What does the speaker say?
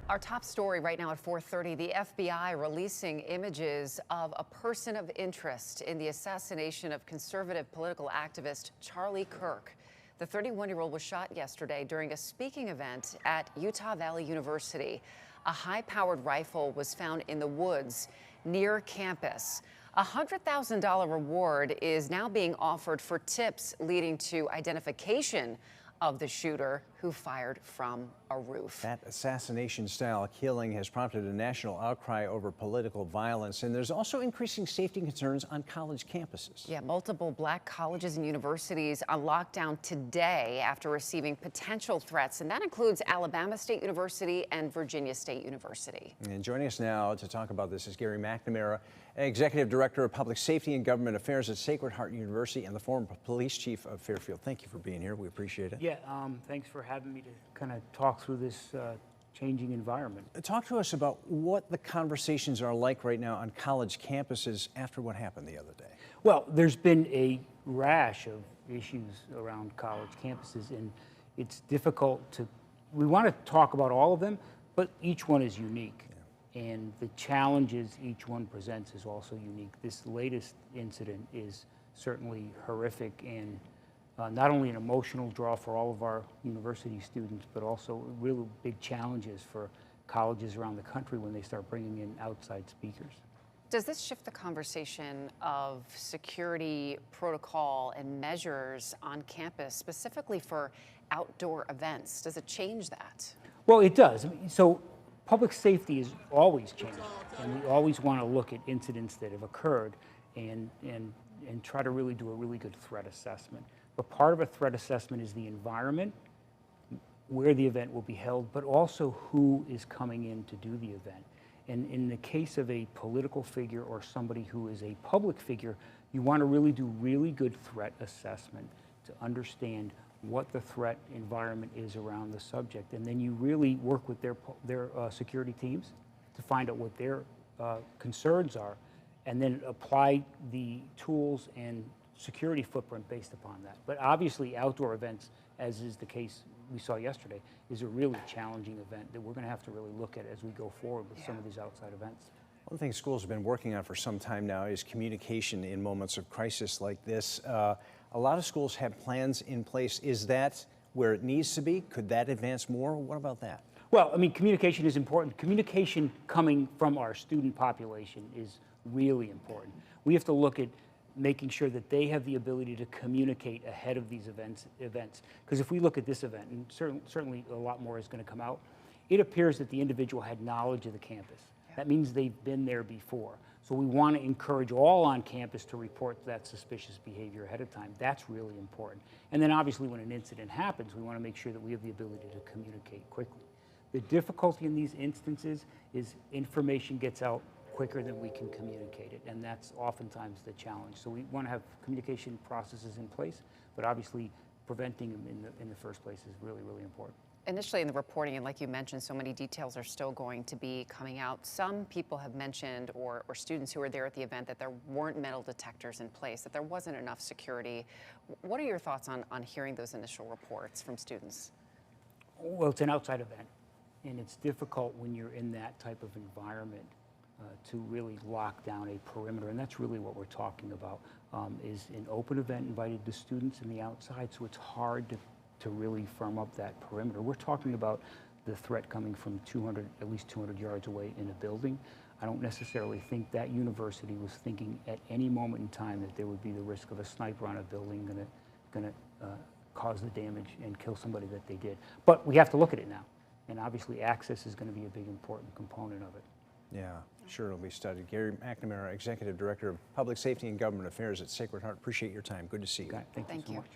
Our top story right now at 4:30, the FBI releasing images of a person of interest in the assassination of conservative political activist Charlie Kirk. The 31-year-old was shot yesterday during a speaking event at Utah Valley University. A high-powered rifle was found in the woods near campus. A $100,000 reward is now being offered for tips leading to identification of the shooter who fired from a roof. That assassination-style killing has prompted a national outcry over political violence, and there's also increasing safety concerns on college campuses. Yeah, multiple black colleges and universities on lockdown today after receiving potential threats, and that includes Alabama State University and Virginia State University. And joining us now to talk about this is McNamara, Executive Director of Public Safety and Government Affairs at Sacred Heart University and the former police chief of Fairfield. Thank you for being here. We appreciate it. Yeah, thanks for having me to kind of talk through this changing environment. Talk to us about what the conversations are like right now on college campuses after what happened the other day. Well, there's been a rash of issues around college campuses, and it's difficult to, we want to talk about all of them, but each one is unique. And the challenges each one presents is also unique. This latest incident is certainly horrific and not only an emotional draw for all of our university students, but also really big challenges for colleges around the country when they start bringing in outside speakers. Does this shift the conversation of security protocol and measures on campus, specifically for outdoor events? Does it change that? Well, it does. I mean, so public safety is always changing, and we always want to look at incidents that have occurred and try to really do a really good threat assessment. But part of a threat assessment is the environment, where the event will be held, but also who is coming in to do the event. And in the case of a political figure or somebody who is a public figure, you want to really do really good threat assessment to understand what the threat environment is around the subject. And then you really work with their security teams to find out what their concerns are, and then apply the tools and security footprint based upon that. But obviously outdoor events, as is the case we saw yesterday, is a really challenging event that we're going to have to really look at as we go forward with some of these outside events. One thing schools have been working on for some time now is communication in moments of crisis like this. A lot of schools have plans in place. Is that where it needs to be? Could that advance more? What about that? Well, I mean, communication is important. Communication coming from our student population is really important. We have to look at making sure that they have the ability to communicate ahead of these events. Because if we look at this event, and certainly a lot more is going to come out, it appears that the individual had knowledge of the campus. That means they've been there before. So we want to encourage all on campus to report that suspicious behavior ahead of time. That's really important. And then obviously when an incident happens, we want to make sure that we have the ability to communicate quickly. The difficulty in these instances is information gets out quicker than we can communicate it, and that's oftentimes the challenge. So we want to have communication processes in place, but obviously preventing them in the first place is really, really important. Initially in the reporting, and like you mentioned, so many details are still going to be coming out. Some people have mentioned, or students who were there at the event, that there weren't metal detectors in place, that there wasn't enough security. What are your thoughts on hearing those initial reports from students? Well, it's an outside event, and it's difficult when you're in that type of environment to really lock down a perimeter, and that's really what we're talking about, is an open event invited the students in the outside, so it's hard to really firm up that perimeter. We're talking about the threat coming from at least 200 yards away in a building. I don't necessarily think that university was thinking at any moment in time that there would be the risk of a sniper on a building gonna cause the damage and kill somebody that they did. But we have to look at it now, and obviously access is going to be a big important component of it. Yeah, sure it'll be studied. McNamara, Executive Director of Public Safety and Government Affairs at Sacred Heart. Appreciate your time. Good to see you. Okay, thank you so much.